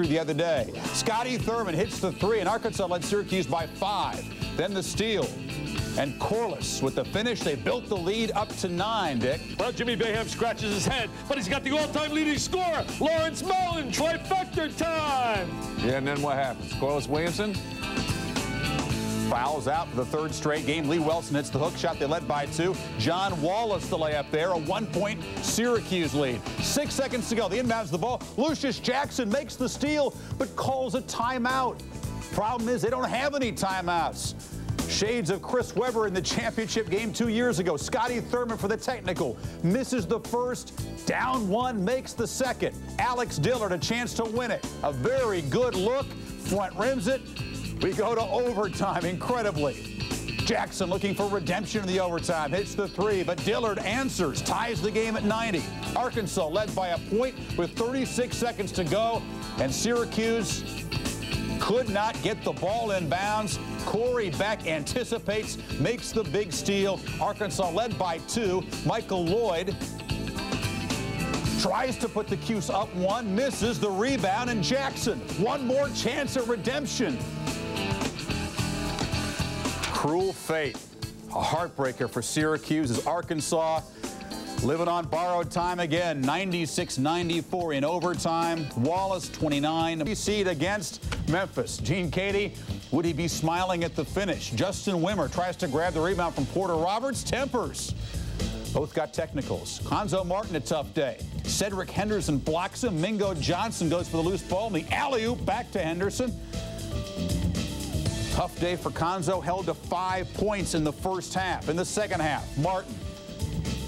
the other day. Scotty Thurman hits the three, and Arkansas led Syracuse by 5. Then the steal. And Corliss with the finish. They built the lead up to 9, Dick. Well, Jimmy Boeheim scratches his head, but he's got the all-time leading scorer, Lawrence Mullen. Trifecta time. Yeah, and then what happens? Corliss Williamson fouls out for the third straight game. Lee Wilson hits the hook shot. They led by 2. John Wallace the layup there. A 1-point Syracuse lead. 6 seconds to go. The inbounds the ball. Lucius Jackson makes the steal, but calls a timeout. Problem is they don't have any timeouts. Shades of Chris Webber in the championship game 2 years ago. Scotty Thurman for the technical. Misses the first. Down 1, makes the second. Alex Dillard a chance to win it. A very good look. Front rims it. We go to overtime, incredibly. Jackson looking for redemption in the overtime. Hits the 3, but Dillard answers. Ties the game at 90. Arkansas led by a point with 36 seconds to go. And Syracuse could not get the ball in bounds. Corey Beck anticipates, makes the big steal. Arkansas led by 2. Michael Lloyd tries to put the Cuse up 1, misses the rebound, and Jackson, one more chance at redemption. Cruel fate. A heartbreaker for Syracuse as Arkansas living on borrowed time again. 96-94 in overtime. Wallace 29. Seed against Memphis. Gene Cady, would he be smiling at the finish? Justin Wimmer tries to grab the rebound from Porter Roberts. Tempers. Both got technicals. Hanzo Martin a tough day. Cedric Henderson blocks him. Mingo Johnson goes for the loose ball. And the alley-oop back to Henderson. Tough day for Konzo, held to 5 points in the first half. In the second half, Martin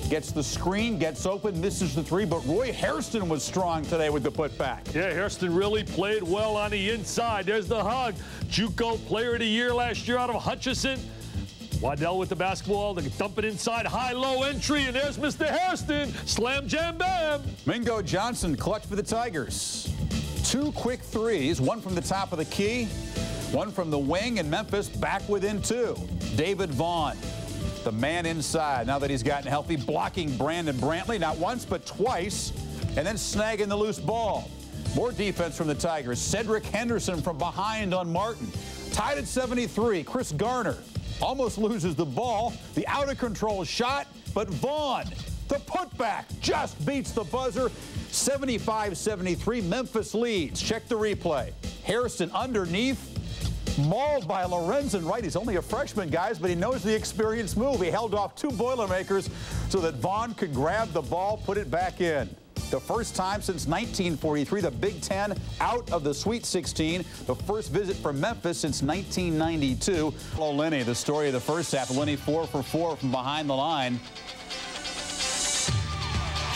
gets the screen, gets open, misses the 3, but Roy Hairston was strong today with the putback. Yeah, Hairston really played well on the inside. There's the hug. JUCO Player of the Year last year out of Hutchinson. Waddell with the basketball. They dump it inside. High-low entry, and there's Mr. Hairston. Slam, jam, bam. Mingo Johnson clutch for the Tigers. 2 quick threes, one from the top of the key, one from the wing, and Memphis back within 2. David Vaughn, the man inside, now that he's gotten healthy, blocking Brandon Brantley not once but twice, and then snagging the loose ball. More defense from the Tigers. Cedric Henderson from behind on Martin. Tied at 73. Chris Garner almost loses the ball. The out-of-control shot, but Vaughn, the putback, just beats the buzzer. 75-73, Memphis leads. Check the replay. Hairston underneath. Mauled by Lorenzen Wright. He's only a freshman, guys, but he knows the experience move. He held off 2 Boilermakers so that Vaughn could grab the ball, put it back in. The first time since 1943, the Big Ten out of the Sweet 16. The first visit from Memphis since 1992. Lenny, the story of the first half. Lenny 4 for 4 from behind the line.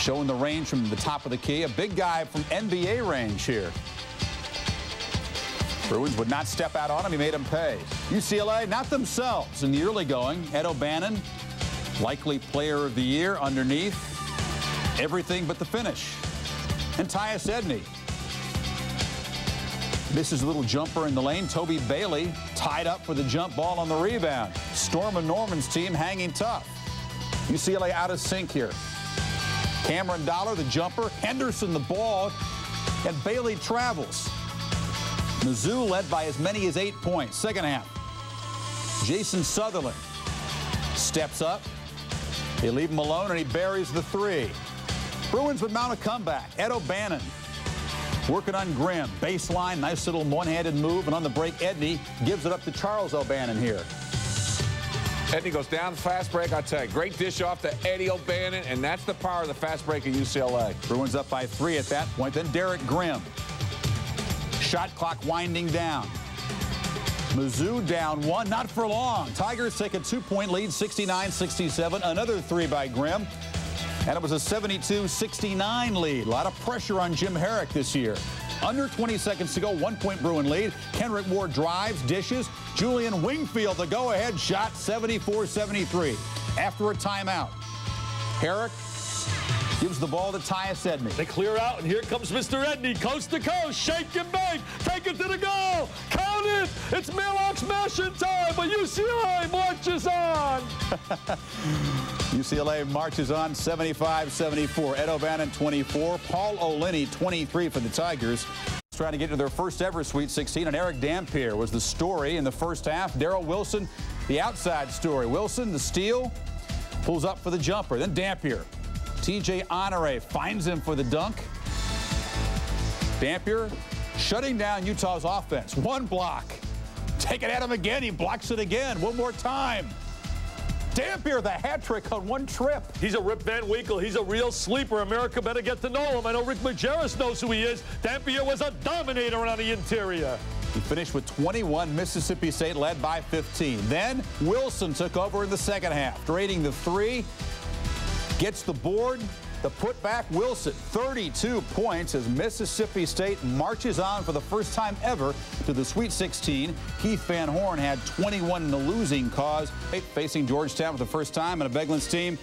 Showing the range from the top of the key. A big guy from NBA range here. Bruins would not step out on him. He made him pay. UCLA, not themselves in the early going. Ed O'Bannon, likely player of the year underneath. Everything but the finish. And Tyus Edney misses a little jumper in the lane. Toby Bailey tied up for the jump ball on the rebound. Storm and Norman's team hanging tough. UCLA out of sync here. Cameron Dollar, the jumper. Henderson, the ball. And Bailey travels. Mizzou led by as many as 8 points. Second half. Jason Sutherland steps up. They leave him alone, and he buries the 3. Bruins would mount a comeback. Ed O'Bannon working on Grimm. Baseline, nice little one-handed move. And on the break, Edney gives it up to Charles O'Bannon here. Edney goes down, fast break. I tell you, great dish off to Eddie O'Bannon, and that's the power of the fast break of UCLA. Bruins up by 3 at that point. Then Derek Grimm. Shot clock winding down. Mizzou down 1, not for long. Tigers take a 2-point lead, 69-67. Another 3 by Grimm. And it was a 72-69 lead. A lot of pressure on Jim Herrick this year. Under 20 seconds to go, 1-point Bruin lead. Kenrick Moore drives, dishes. Julian Wingfield, the go-ahead shot, 74-73. After a timeout, Herrick gives the ball to Tyus Edney. They clear out, and here comes Mr. Edney, coast to coast, shake and bake, take it to the goal, count it, it's Maillox smashing time, but UCLA marches on. UCLA marches on 75-74. Ed O'Bannon 24, Paul O'Linney 23 for the Tigers. trying to get to their first ever Sweet 16, and Eric Dampier was the story in the first half. Darrell Wilson, the outside story. Wilson, the steal, pulls up for the jumper. Then Dampier. TJ Honore finds him for the dunk. Dampier shutting down Utah's offense. One block. Take it at him again. He blocks it again. One more time. Dampier, the hat trick on one trip. He's a Rip Van Winkle. He's a real sleeper. America better get to know him. I know Rick Majerus knows who he is. Dampier was a dominator on the interior. He finished with 21. Mississippi State led by 15. Then Wilson took over in the second half, draining the three. Gets the board. The putback, Wilson, 32 points as Mississippi State marches on for the first time ever to the Sweet 16. Keith Van Horn had 21 in the losing cause. Facing Georgetown for the first time, and a Beglin's team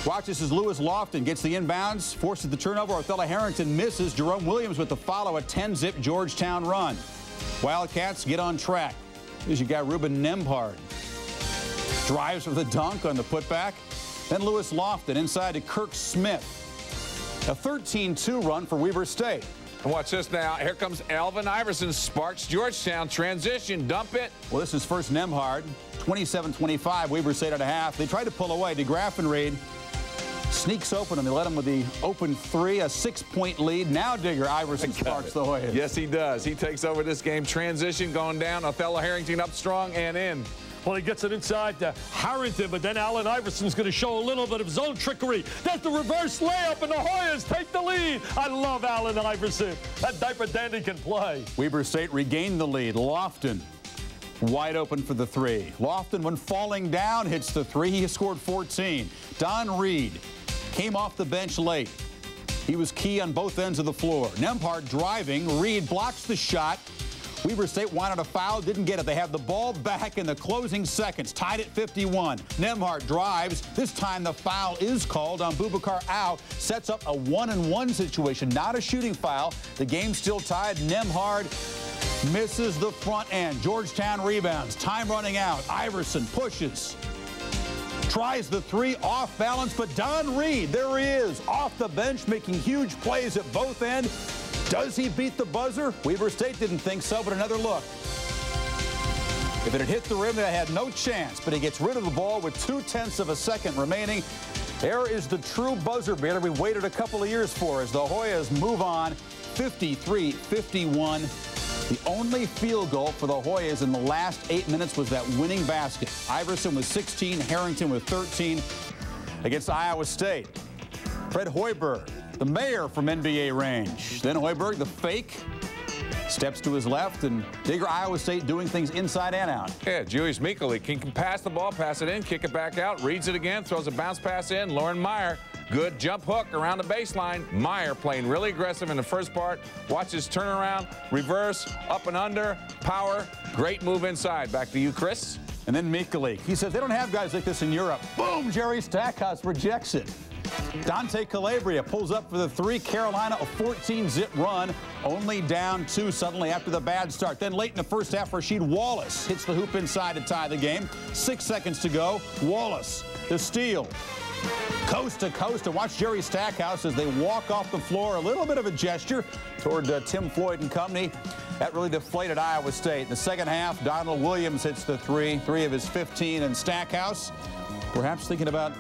watches as Lewis Lofton gets the inbounds, forces the turnover. Othello Harrington misses. Jerome Williams with the follow, a 10-zip Georgetown run. Wildcats get on track. Here's your guy, Ruben Nembhard. Drives for the dunk on the putback. Then Lewis Lofton inside to Kirk Smith. A 13-2 run for Weber State. And watch this now. Here comes Alvin Iverson. Sparks Georgetown. Transition. Dump it. Well, this is first Nembhard. 27-25. Weber State at a half. They tried to pull away. DeGraff and Reed sneaks open, and they let him with the open three. A 6-point lead. Now Digger Iverson sparks the way. Yes, he does. He takes over this game. Transition going down. Othello Harrington up strong and in. Well, he gets it inside to Harrington, but then Allen Iverson's going to show a little bit of his own trickery. That's the reverse layup, and the Hoyas take the lead. I love Allen Iverson. That diaper dandy can play. Weber State regained the lead. Lofton wide open for the three. Lofton, when falling down, hits the three. He has scored 14. Don Reed came off the bench late. He was key on both ends of the floor. Nembhard driving. Reed blocks the shot. Weber State wanted a foul, didn't get it. They have the ball back in the closing seconds, tied at 51. Nembhard drives. This time the foul is called on Boubacar Au. Sets up a 1-and-1 situation, not a shooting foul. The game's still tied. Nembhard misses the front end. Georgetown rebounds. Time running out. Iverson pushes. Tries the three, off balance, but Don Reed, there he is, off the bench, making huge plays at both ends. Does he beat the buzzer? Weber State didn't think so, but another look. If it had hit the rim, they had no chance, but he gets rid of the ball with 0.2 of a second remaining. There is the true buzzer beater we waited a couple of years for as the Hoyas move on 53-51. The only field goal for the Hoyas in the last 8 minutes was that winning basket. Iverson with 16, Harrington with 13 against Iowa State. Fred Hoiberg, the mayor from NBA range. Then Hoiberg, the fake, steps to his left, and Digger, Iowa State doing things inside and out. Yeah, Julius Mikuli can pass the ball, pass it in, kick it back out, reads it again, throws a bounce pass in. Lauren Meyer, good jump hook around the baseline. Meyer playing really aggressive in the first part. Watch his turnaround, reverse, up and under, power. Great move inside. Back to you, Chris. And then Mikuli. He says they don't have guys like this in Europe. Boom, Jerry Stackhouse rejects it. Dante Calabria pulls up for the three. Carolina, a 14-zip run, only down 2 suddenly after the bad start. Then late in the first half, Rasheed Wallace hits the hoop inside to tie the game. 6 seconds to go. Wallace, the steal. Coast to coast, and watch Jerry Stackhouse as they walk off the floor. A little bit of a gesture toward Tim Floyd and company. That really deflated Iowa State. In the second half, Donald Williams hits the three of his 15, and Stackhouse perhaps thinking about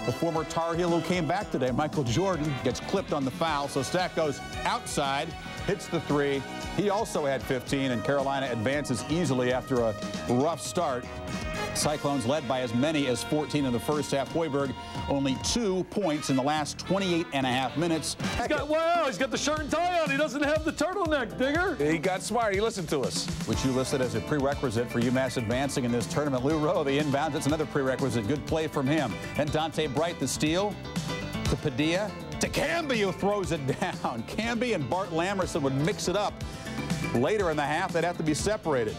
the former Tar Heel who came back today. Michael Jordan gets clipped on the foul, so Stack goes outside, hits the three. He also had 15, and Carolina advances easily after a rough start. Cyclones led by as many as 14 in the first half. Hoiberg only 2 points in the last 28.5 minutes. He's got the shirt and tie on. He doesn't have the turtleneck, Digger. He got smart. He listened to us. Which you listed as a prerequisite for UMass advancing in this tournament. Lou Rowe, the inbound, that's another prerequisite. Good play from him. And Dante Bright, the steal to Padilla. To Camby, who throws it down. Camby and Bart Lamerson would mix it up. Later in the half, they'd have to be separated.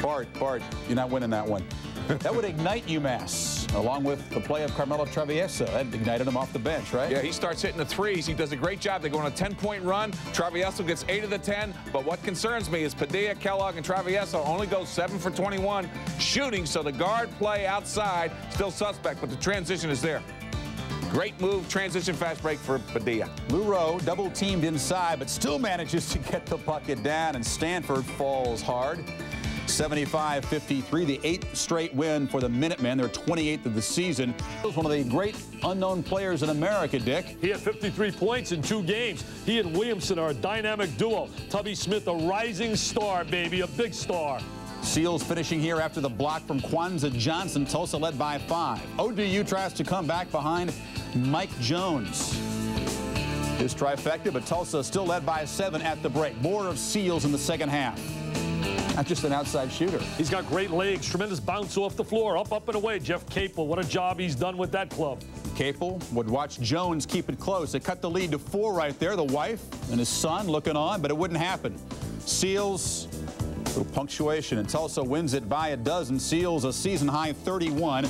Bart, you're not winning that one. That would ignite UMass, along with the play of Carmelo Travieso. That ignited him off the bench, right? Yeah, he starts hitting the threes. He does a great job. They go on a 10-point run. Travieso gets 8 of the 10. But what concerns me is Padilla, Kellogg, and Travieso only go 7 for 21 shooting. So the guard play outside, still suspect, but the transition is there. Great move, transition fast break for Padilla. Lureau double-teamed inside, but still manages to get the bucket down, and Stanford falls hard. 75-53, the 8th straight win for the Minutemen. They're 28th of the season. He was one of the great unknown players in America, Dick. He had 53 points in 2 games. He and Williamson are a dynamic duo. Tubby Smith, a rising star, baby, a big star. Seals finishing here after the block from Kwanzaa Johnson. Tulsa led by 5. ODU tries to come back behind Mike Jones. His trifecta, but Tulsa still led by 7 at the break. More of Seals in the second half. Not just an outside shooter. He's got great legs, tremendous bounce off the floor, up and away. Jeff Capel, what a job he's done with that club. Capel would watch Jones keep it close. It cut the lead to 4 right there. The wife and his son looking on, but it wouldn't happen. Seals, a little punctuation, and Tulsa wins it by a dozen. Seals a season-high 31.